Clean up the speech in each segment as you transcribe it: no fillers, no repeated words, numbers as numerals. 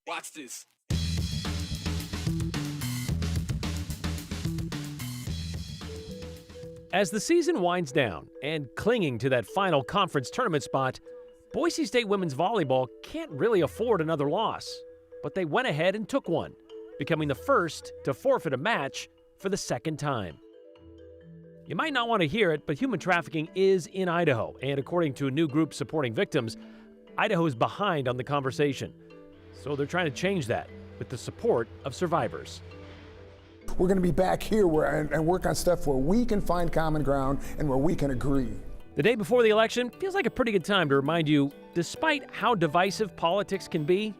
Watch this. As the season winds down and clinging to that final conference tournament spot, Boise State women's volleyball can't really afford another loss. But they went ahead and took one, becoming the first to forfeit a match for the second time. You might not want to hear it, but human trafficking is in Idaho, and according to a new group supporting victims, Idaho is behind on the conversation. So they're trying to change that with the support of survivors. We're going to be back here and work on stuff where we can find common ground and where we can agree. The day before the election feels like a pretty good time to remind you, despite how divisive politics can be,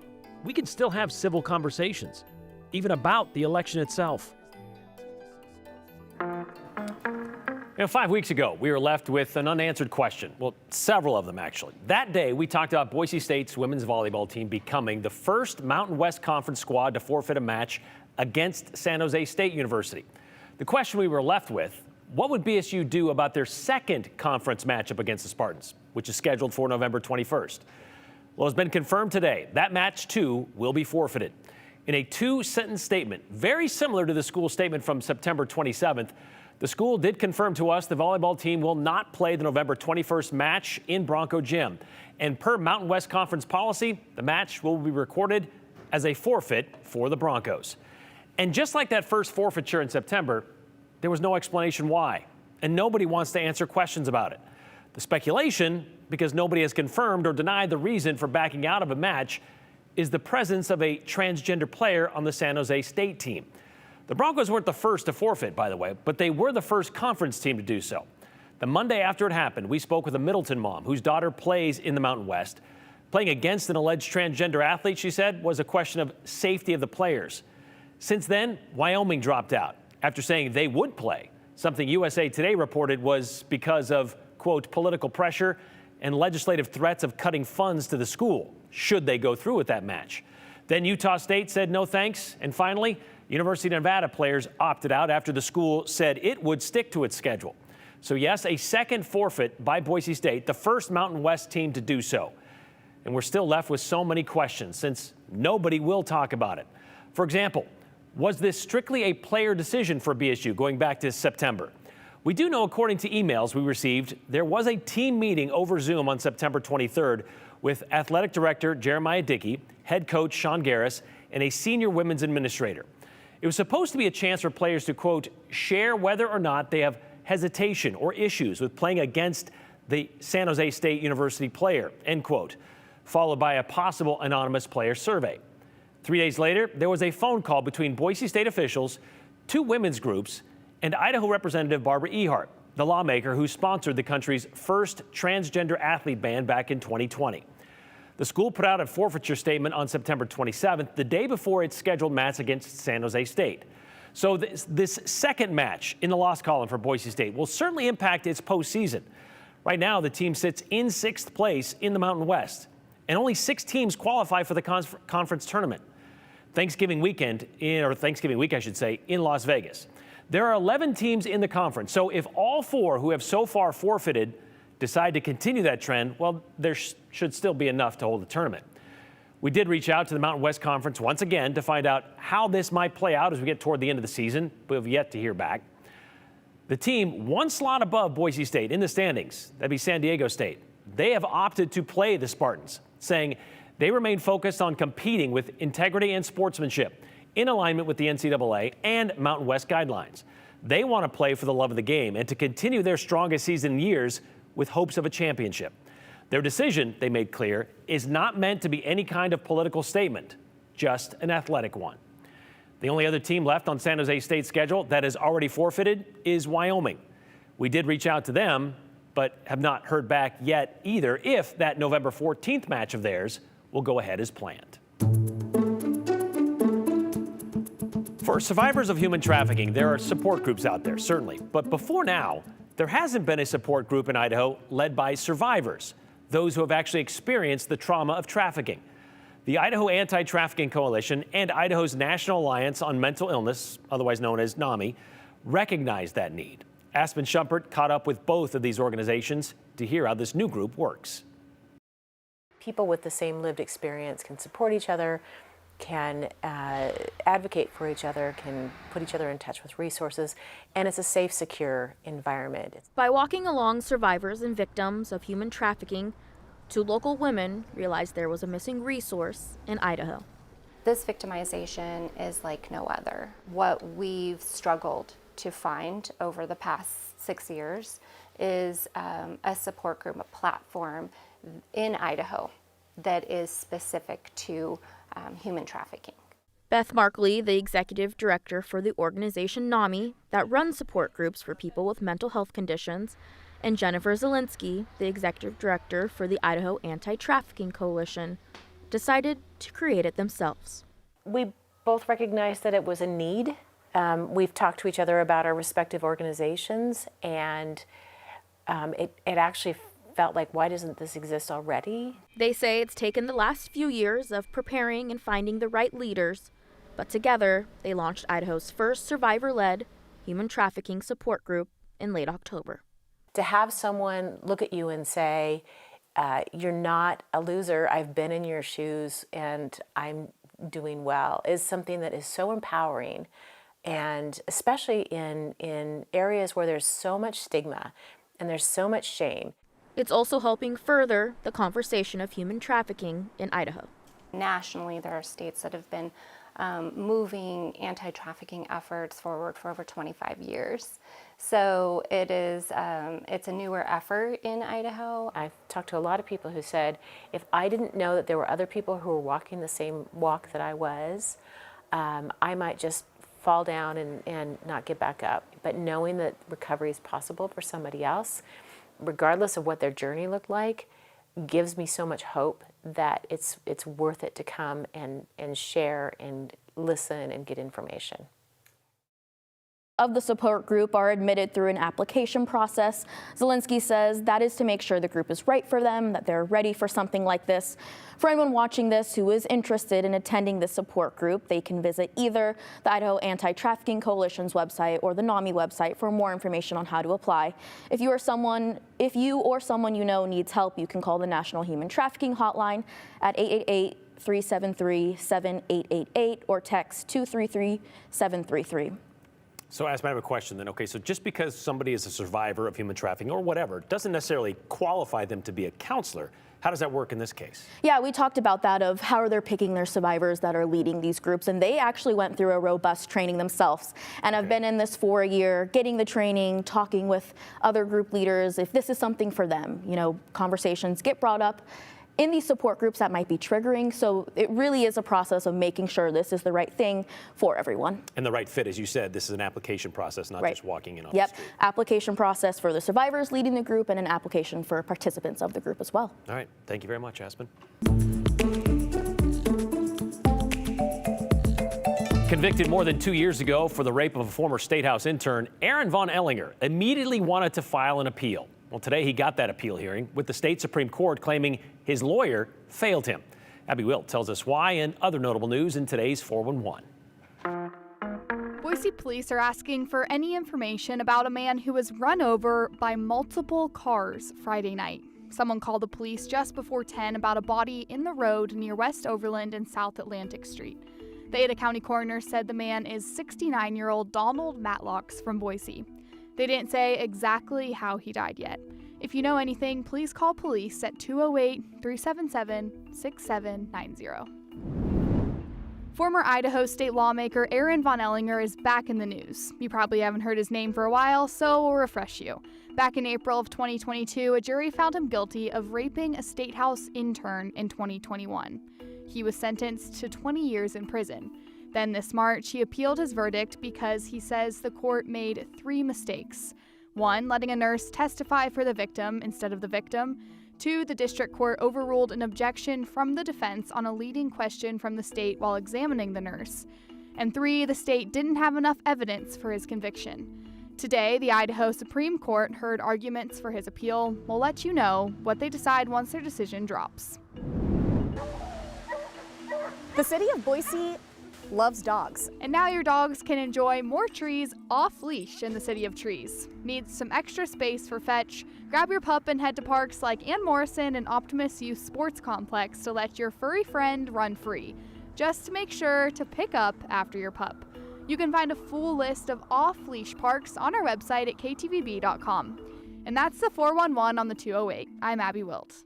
we can still have civil conversations, even about the election itself. 5 weeks ago, we were left with an unanswered question. Well, several of them, actually. That day, we talked about Boise State's women's volleyball team becoming the first Mountain West Conference squad to forfeit a match against San Jose State University. The question we were left with, what would BSU do about their second conference matchup against the Spartans, which is scheduled for November 21st? Well, it's been confirmed today that match, too, will be forfeited. In a two-sentence statement, very similar to the school statement from September 27th, the school did confirm to us the volleyball team will not play the November 21st match in Bronco Gym. And per Mountain West Conference policy, the match will be recorded as a forfeit for the Broncos. And just like that first forfeiture in September, there was no explanation why, and nobody wants to answer questions about it. The speculation, because nobody has confirmed or denied the reason for backing out of a match, is the presence of a transgender player on the San Jose State team. The Broncos weren't the first to forfeit, by the way, but they were the first conference team to do so. The Monday after it happened, we spoke with a Middleton mom whose daughter plays in the Mountain West. Playing against an alleged transgender athlete, she said, was a question of safety of the players. Since then, Wyoming dropped out after saying they would play. Something USA Today reported was because of, quote, political pressure and legislative threats of cutting funds to the school, should they go through with that match. Then Utah State said no thanks. And finally, University of Nevada players opted out after the school said it would stick to its schedule. So yes, a second forfeit by Boise State, the first Mountain West team to do so. And we're still left with so many questions since nobody will talk about it. For example, was this strictly a player decision for BSU going back to September? We do know, according to emails we received, there was a team meeting over Zoom on September 23rd with athletic director Jeremiah Dickey, head coach Sean Garris, and a senior women's administrator. It was supposed to be a chance for players to, quote, share whether or not they have hesitation or issues with playing against the San Jose State University player, end quote, followed by a possible anonymous player survey. 3 days later, there was a phone call between Boise State officials, two women's groups, and Idaho Representative Barbara Ehart, the lawmaker who sponsored the country's first transgender athlete ban back in 2020. The school put out a forfeiture statement on September 27th, the day before its scheduled match against San Jose State. So this second match in the loss column for Boise State will certainly impact its postseason. Right now, the team sits in sixth place in the Mountain West, and only 6 teams qualify for the conference tournament. Thanksgiving week, I should say, in Las Vegas. There are 11 teams in the conference, so if all 4 who have so far forfeited decide to continue that trend, well, there should still be enough to hold the tournament. We did reach out to the Mountain West Conference once again to find out how this might play out as we get toward the end of the season, but we've yet to hear back. The team, one slot above Boise State in the standings, that'd be San Diego State, they have opted to play the Spartans, saying they remain focused on competing with integrity and sportsmanship in alignment with the NCAA and Mountain West guidelines. They want to play for the love of the game and to continue their strongest season in years with hopes of a championship. Their decision, they made clear, is not meant to be any kind of political statement, just an athletic one. The only other team left on San Jose State's schedule that has already forfeited is Wyoming. We did reach out to them, but have not heard back yet either if that November 14th match of theirs will go ahead as planned. For survivors of human trafficking, there are support groups out there, certainly. But before now, there hasn't been a support group in Idaho led by survivors, those who have actually experienced the trauma of trafficking. The Idaho Anti-Trafficking Coalition and Idaho's National Alliance on Mental Illness, otherwise known as NAMI, recognize that need. Aspen Shumpert caught up with both of these organizations to hear how this new group works. people with the same lived experience can support each other, can advocate for each other, can put each other in touch with resources, and it's a safe, secure environment. By walking along survivors and victims of human trafficking, 2 local women realized there was a missing resource in Idaho. This victimization is like no other. What we've struggled to find over the past 6 years is a support group, a platform in Idaho that is specific to human trafficking. Beth Markley, the executive director for the organization NAMI that runs support groups for people with mental health conditions, and Jennifer Zielinski, the executive director for the Idaho Anti-Trafficking Coalition, decided to create it themselves. We both recognized that it was a need. We've talked to each other about our respective organizations, and it actually felt like, why doesn't this exist already? They say it's taken the last few years of preparing and finding the right leaders, but together they launched Idaho's first survivor-led human trafficking support group in late October. To have someone look at you and say, you're not a loser, I've been in your shoes and I'm doing well, is something that is so empowering, and especially in areas where there's so much stigma and there's so much shame. It's also helping further the conversation of human trafficking in Idaho. Nationally, there are states that have been moving anti-trafficking efforts forward for over 25 years. So it's a newer effort in Idaho. I've talked to a lot of people who said, if I didn't know that there were other people who were walking the same walk that I was, I might just fall down and not get back up. But knowing that recovery is possible for somebody else, regardless of what their journey looked like, gives me so much hope that it's worth it to come and share and listen and get information. Of the support group are admitted through an application process. Zielinski says that is to make sure the group is right for them, that they're ready for something like this. For anyone watching this who is interested in attending this support group, they can visit either the Idaho Anti-Trafficking Coalition's website or the NAMI website for more information on how to apply. If you or someone you know needs help, you can call the National Human Trafficking Hotline at 888-373-7888 or text 233-733. So, Aspen, I have a question then. Okay, so just because somebody is a survivor of human trafficking or whatever doesn't necessarily qualify them to be a counselor. How does that work in this case? Yeah, we talked about that, of how they're picking their survivors that are leading these groups, and they actually went through a robust training themselves and have been in this for a year, getting the training, talking with other group leaders. If this is something for them, conversations get brought up in these support groups that might be triggering. So it really is a process of making sure this is the right thing for everyone. And the right fit, as you said, this is an application process, not just walking in off the street. Application process for the survivors leading the group and an application for participants of the group as well. All right. Thank you very much, Aspen. Convicted more than 2 years ago for the rape of a former State House intern, Aaron Von Ellinger immediately wanted to file an appeal. Well, today he got that appeal hearing with the state Supreme Court claiming his lawyer failed him. Abby Wilt tells us why and other notable news in today's 411. Boise police are asking for any information about a man who was run over by multiple cars Friday night. Someone called the police just before 10 about a body in the road near West Overland and South Atlantic Street. The Ada County coroner said the man is 69-year-old Donald Matlocks from Boise. They didn't say exactly how he died yet. If you know anything, please call police at 208-377-6790. Former Idaho state lawmaker Aaron Von Ellinger is back in the news. You probably haven't heard his name for a while, so we'll refresh you. Back in April of 2022, a jury found him guilty of raping a State House intern in 2021. He was sentenced to 20 years in prison. Then this March, he appealed his verdict because he says the court made 3 mistakes. 1, letting a nurse testify for the victim instead of the victim. 2, the district court overruled an objection from the defense on a leading question from the state while examining the nurse. And 3, the state didn't have enough evidence for his conviction. Today, the Idaho Supreme Court heard arguments for his appeal. We'll let you know what they decide once their decision drops. The city of Boise loves dogs. And now your dogs can enjoy more trees off-leash in the City of Trees. Need some extra space for fetch? Grab your pup and head to parks like Ann Morrison and Optimus Youth Sports Complex to let your furry friend run free. Just make sure to pick up after your pup. You can find a full list of off-leash parks on our website at ktvb.com. And that's the 411 on the 208. I'm Abby Wilt.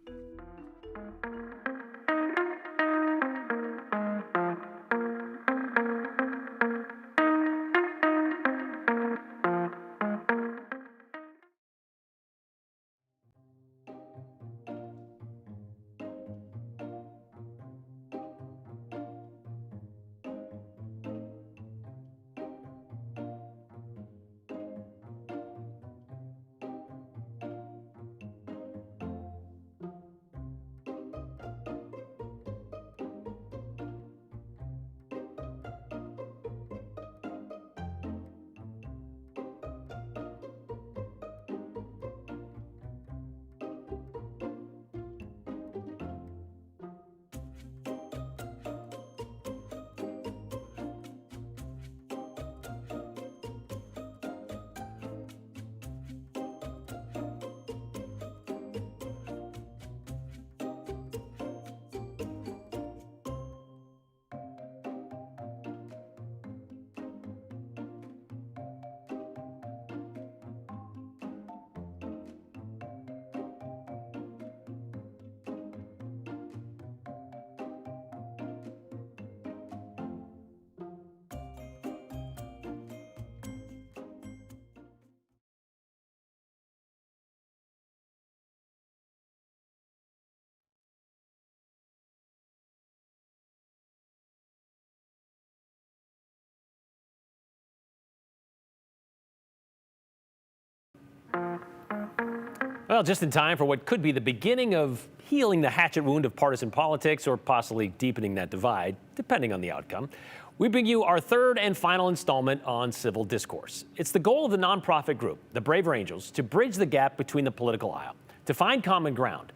Well, just in time for what could be the beginning of healing the hatchet wound of partisan politics, or possibly deepening that divide, depending on the outcome, we bring you our third and final installment on civil discourse. It's the goal of the nonprofit group, the Braver Angels, to bridge the gap between the political aisle, to find common ground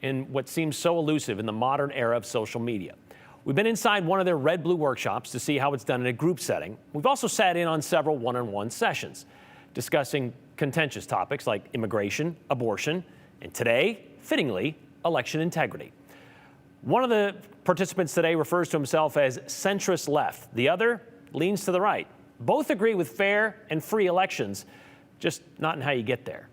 in what seems so elusive in the modern era of social media. We've been inside one of their red-blue workshops to see how it's done in a group setting. We've also sat in on several one-on-one sessions, discussing contentious topics like immigration, abortion, and today, fittingly, election integrity. One of the participants today refers to himself as centrist left. The other leans to the right. Both agree with fair and free elections, just not in how you get there.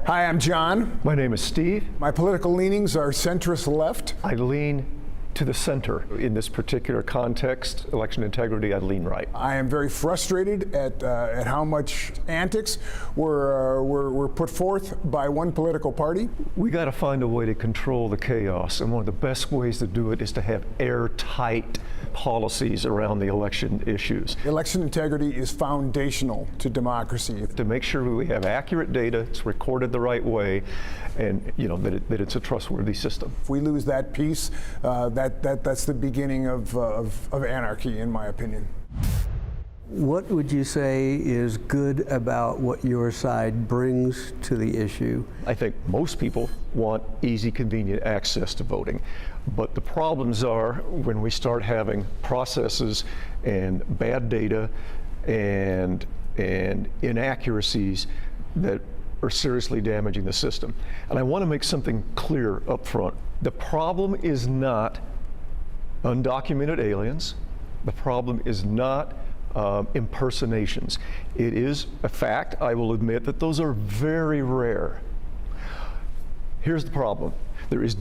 Hi, I'm John. My name is Steve. My political leanings are centrist left. I lean to the center. In this particular context, election integrity, I lean right. I am very frustrated at how much antics were put forth by one political party. We got to find a way to control the chaos, and one of the best ways to do it is to have airtight policies around the election issues. Election integrity is foundational to democracy. To make sure we have accurate data, it's recorded the right way, and that it's a trustworthy system. If we lose that piece, that's the beginning of anarchy, in my opinion. What would you say is good about what your side brings to the issue? I think most people want easy, convenient access to voting. But the problems are when we start having processes and bad data and inaccuracies that are seriously damaging the system. And I want to make something clear up front. The problem is not undocumented aliens. The problem is not impersonations. It is a fact, I will admit, that those are very rare. Here's the problem. There is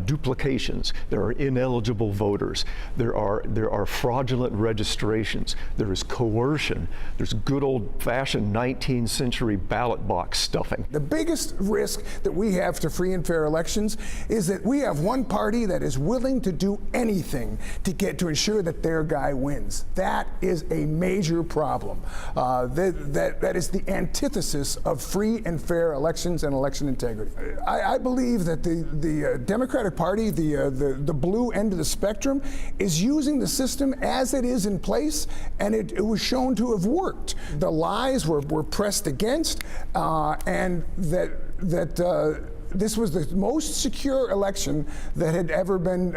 duplications. There are ineligible voters. There are fraudulent registrations. There is coercion. There's good old-fashioned 19th century ballot box stuffing. The biggest risk that we have to free and fair elections is that we have one party that is willing to do anything to ensure that their guy wins. That is a major problem. That is the antithesis of free and fair elections and election integrity. I believe that the Democratic Party, the blue end of the spectrum, is using the system as it is in place, and it was shown to have worked. The lies were pressed against, and that this was the most secure election that had ever been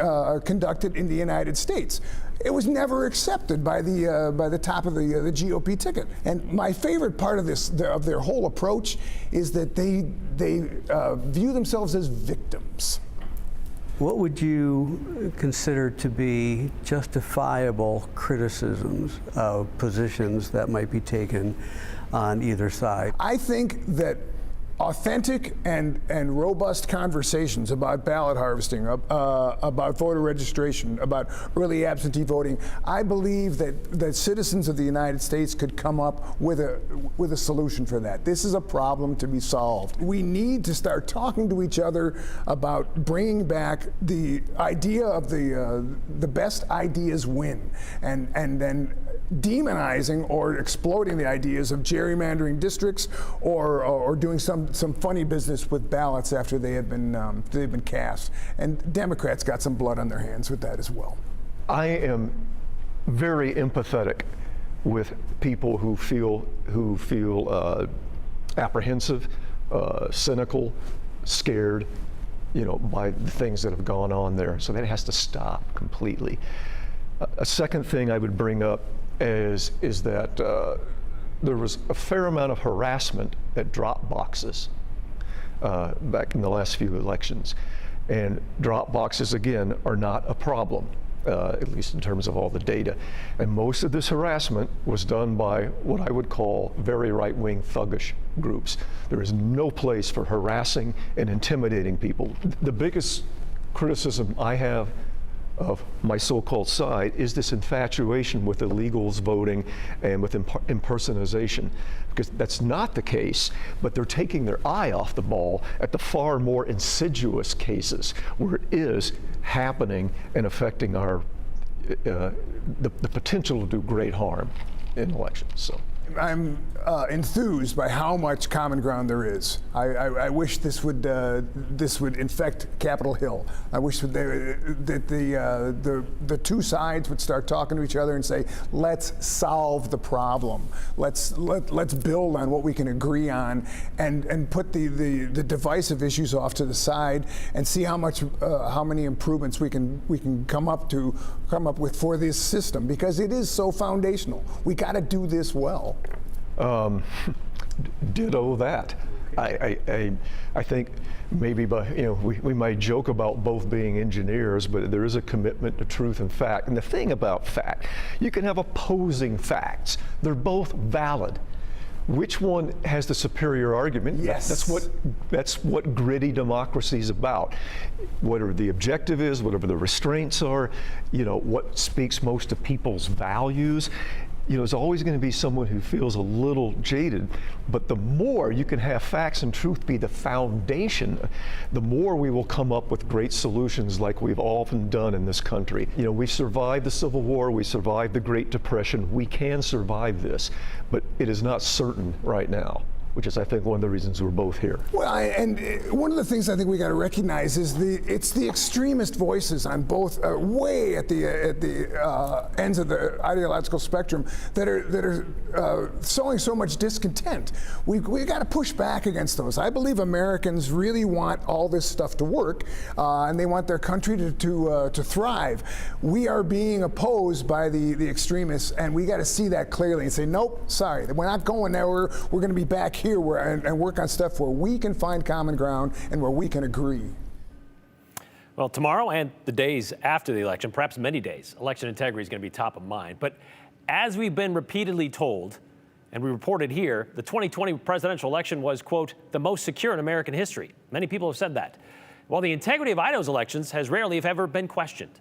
conducted in the United States. It was never accepted by the top of the GOP ticket. And my favorite part of this, of their whole approach, is that they view themselves as victims. What would you consider to be justifiable criticisms of positions that might be taken on either side? I think that authentic and robust conversations about ballot harvesting, about voter registration, about early absentee voting, I believe that citizens of the United States could come up with a solution for that. This is a problem to be solved. We need to start talking to each other about bringing back the idea of the best ideas win, and then demonizing or exploding the ideas of gerrymandering districts or doing some funny business with ballots after they've been cast. And Democrats got some blood on their hands with that as well. I am very empathetic with people who feel apprehensive, cynical, scared, by the things that have gone on there. So that has to stop completely. A second thing I would bring up is that there was a fair amount of harassment at drop boxes back in the last few elections. And drop boxes, again, are not a problem, at least in terms of all the data. And most of this harassment was done by what I would call very right-wing thuggish groups. There is no place for harassing and intimidating people. The biggest criticism I have of my so-called side is this infatuation with illegals voting and with impersonation, because that's not the case, but they're taking their eye off the ball at the far more insidious cases where it is happening and affecting our the potential to do great harm in elections. So I'm enthused by how much common ground there is. I wish this would infect Capitol Hill. I wish that the two sides would start talking to each other and say, let's solve the problem. Let's build on what we can agree on, and put the divisive issues off to the side and see how many improvements we can come up with for this system, because it is so foundational. We got to do this well. Ditto that. I think maybe we might joke about both being engineers, but there is a commitment to truth and fact. And the thing about fact, you can have opposing facts. They're both valid. Which one has the superior argument? Yes. That's what gritty democracy is about. Whatever the objective is, whatever the restraints are, what speaks most to people's values. There's always going to be someone who feels a little jaded, but the more you can have facts and truth be the foundation, the more we will come up with great solutions like we've often done in this country. We survived the Civil War, we survived the Great Depression, we can survive this, but it is not certain right now, which is, I think, one of the reasons we're both here. Well, and one of the things I think we got to recognize is it's the extremist voices on both, way at the ends of the ideological spectrum that are sowing so much discontent. We got to push back against those. I believe Americans really want all this stuff to work, and they want their country to thrive. We are being opposed by the extremists, and we got to see that clearly and say, nope, sorry, we're not going there. We're going to be back here and work on stuff where we can find common ground and where we can agree. Well, tomorrow and the days after the election, perhaps many days, election integrity is going to be top of mind. But as we've been repeatedly told, and we reported here, the 2020 presidential election was, quote, the most secure in American history. Many people have said that. While the integrity of Idaho's elections has rarely, if ever, been questioned.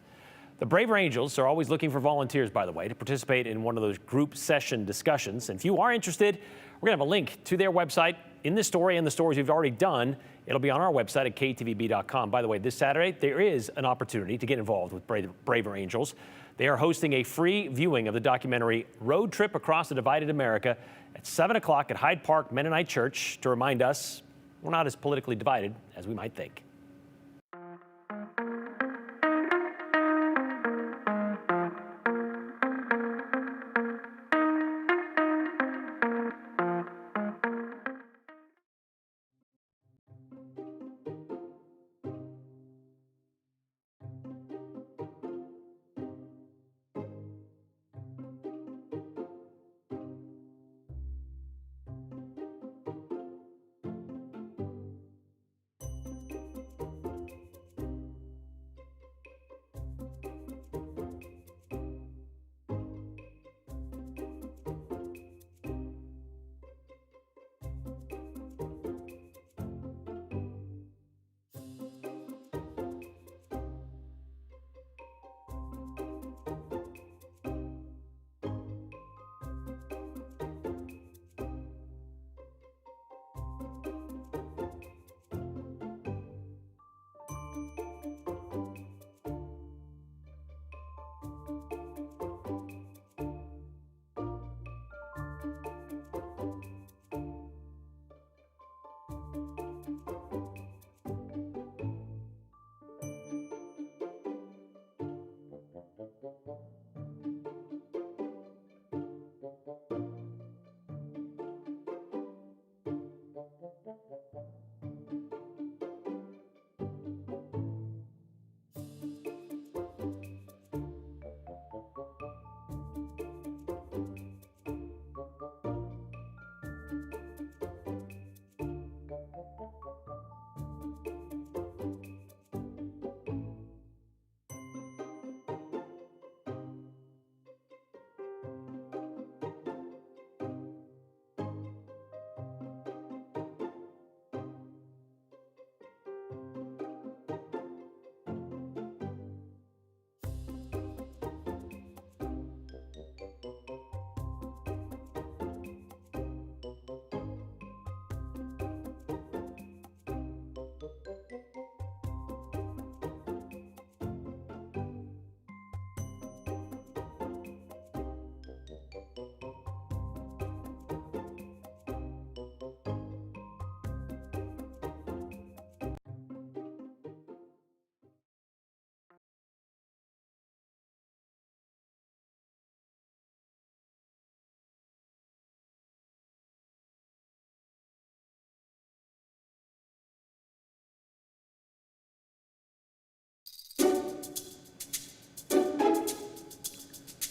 The Braver Angels are always looking for volunteers, by the way, to participate in one of those group session discussions. And if you are interested, we're going to have a link to their website in this story and the stories we've already done. It'll be on our website at ktvb.com. By the way, this Saturday, there is an opportunity to get involved with Braver Angels. They are hosting a free viewing of the documentary Road Trip Across the Divided America at 7 o'clock at Hyde Park Mennonite Church to remind us we're not as politically divided as we might think.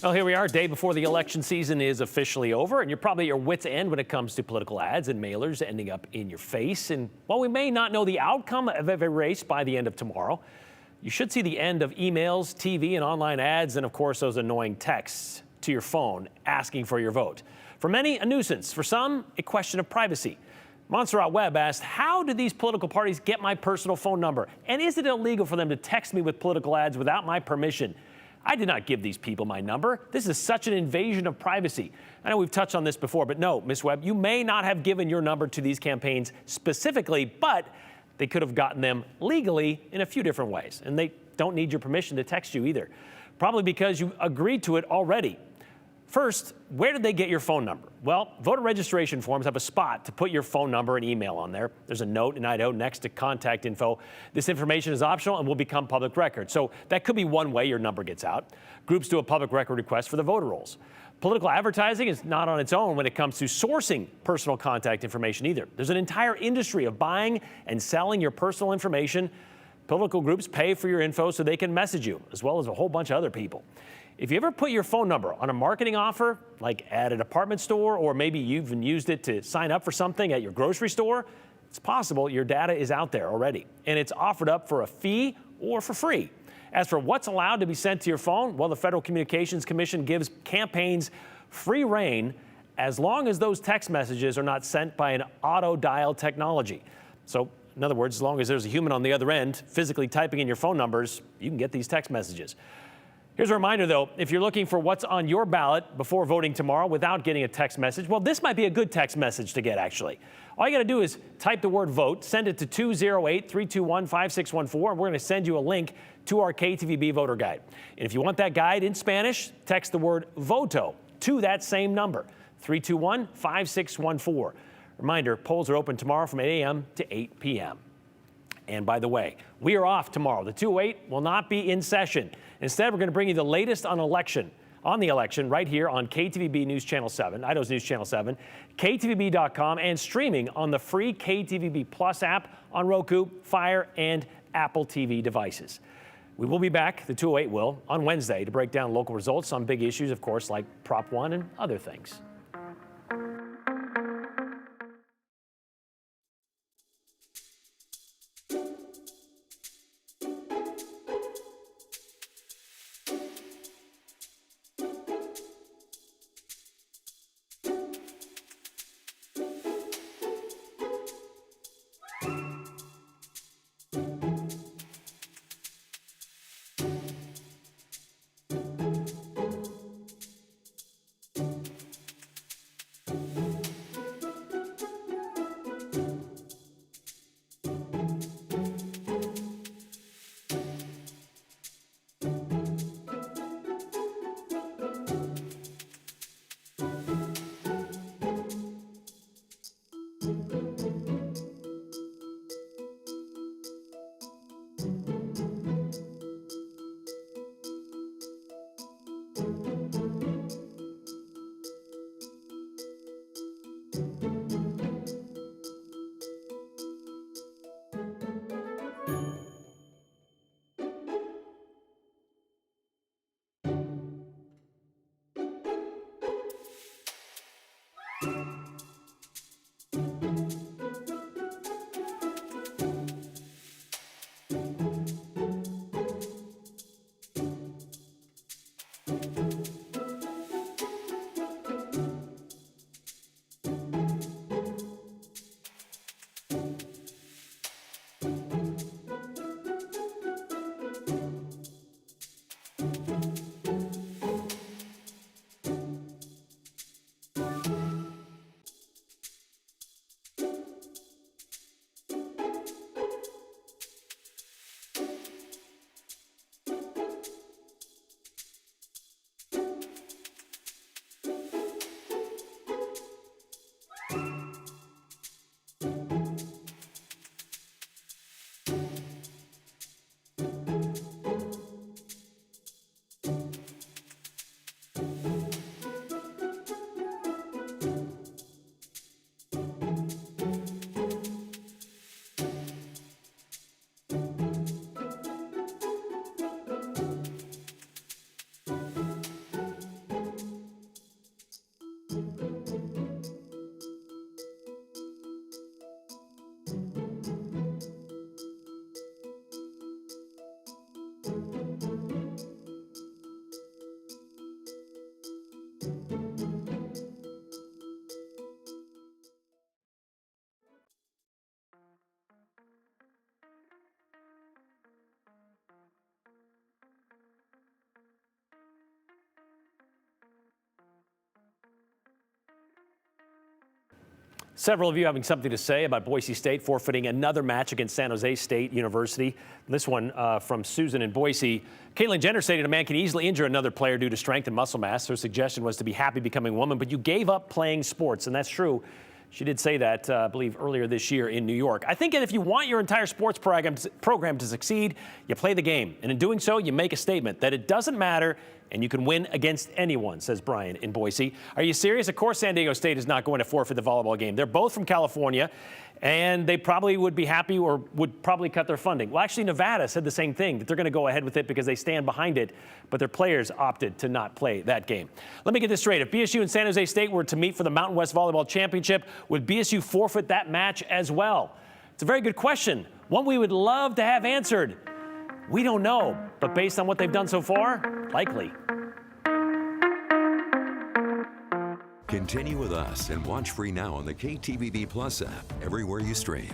Well, here we are, day before the election season is officially over, and you're probably at your wits' end when it comes to political ads and mailers ending up in your face. And while we may not know the outcome of every race by the end of tomorrow, you should see the end of emails, TV, and online ads, and of course, those annoying texts to your phone asking for your vote. For many, a nuisance. For some, a question of privacy. Montserrat Webb asked, how do these political parties get my personal phone number? And is it illegal for them to text me with political ads without my permission? I did not give these people my number. This is such an invasion of privacy. I know we've touched on this before, but no, Ms. Webb, you may not have given your number to these campaigns specifically, but they could have gotten them legally in a few different ways. And they don't need your permission to text you either, probably because you agreed to it already. First, where did they get your phone number? Well, voter registration forms have a spot to put your phone number and email on there. There's a note in Idaho next to contact info. This information is optional and will become public record. So that could be one way your number gets out. Groups do a public record request for the voter rolls. Political advertising is not on its own when it comes to sourcing personal contact information either. There's an entire industry of buying and selling your personal information. Political groups pay for your info so they can message you, as well as a whole bunch of other people. If you ever put your phone number on a marketing offer, like at a department store, or maybe you've even used it to sign up for something at your grocery store, it's possible your data is out there already, and it's offered up for a fee or for free. As for what's allowed to be sent to your phone, well, the Federal Communications Commission gives campaigns free rein as long as those text messages are not sent by an auto dial technology. So, in other words, as long as there's a human on the other end physically typing in your phone numbers, you can get these text messages. Here's a reminder, though, if you're looking for what's on your ballot before voting tomorrow without getting a text message, well, this might be a good text message to get, actually. All you got to do is type the word vote, send it to 208-321-5614, and we're going to send you a link to our KTVB voter guide. And if you want that guide in Spanish, text the word voto to that same number, 321-5614. Reminder, polls are open tomorrow from 8 a.m. to 8 p.m. And by the way, we are off tomorrow. The 208 will not be in session. Instead, we're going to bring you the latest on the election right here on KTVB News Channel 7, Idaho's News Channel 7, KTVB.com, and streaming on the free KTVB Plus app on Roku, Fire, and Apple TV devices. We will be back, the 208 will, on Wednesday to break down local results on big issues, of course, like Prop 1 and other things. Several of you having something to say about Boise State forfeiting another match against San Jose State University. This one from Susan in Boise. Caitlyn Jenner stated a man can easily injure another player due to strength and muscle mass. Her suggestion was to be happy becoming a woman, but you gave up playing sports, and that's true. She did say that, I believe, earlier this year in New York. I think that if you want your entire sports program to succeed, you play the game. And in doing so, you make a statement that it doesn't matter and you can win against anyone, says Brian in Boise. Are you serious? Of course San Diego State is not going to forfeit the volleyball game. They're both from California, and they probably would be happy or would probably cut their funding. Well, actually, Nevada said the same thing, that they're going to go ahead with it because they stand behind it, but their players opted to not play that game. Let me get this straight. If BSU and San Jose State were to meet for the Mountain West Volleyball Championship, would BSU forfeit that match as well? It's a very good question, one we would love to have answered. We don't know, but based on what they've done so far, likely. Continue with us and watch free now on the KTVB Plus app everywhere you stream.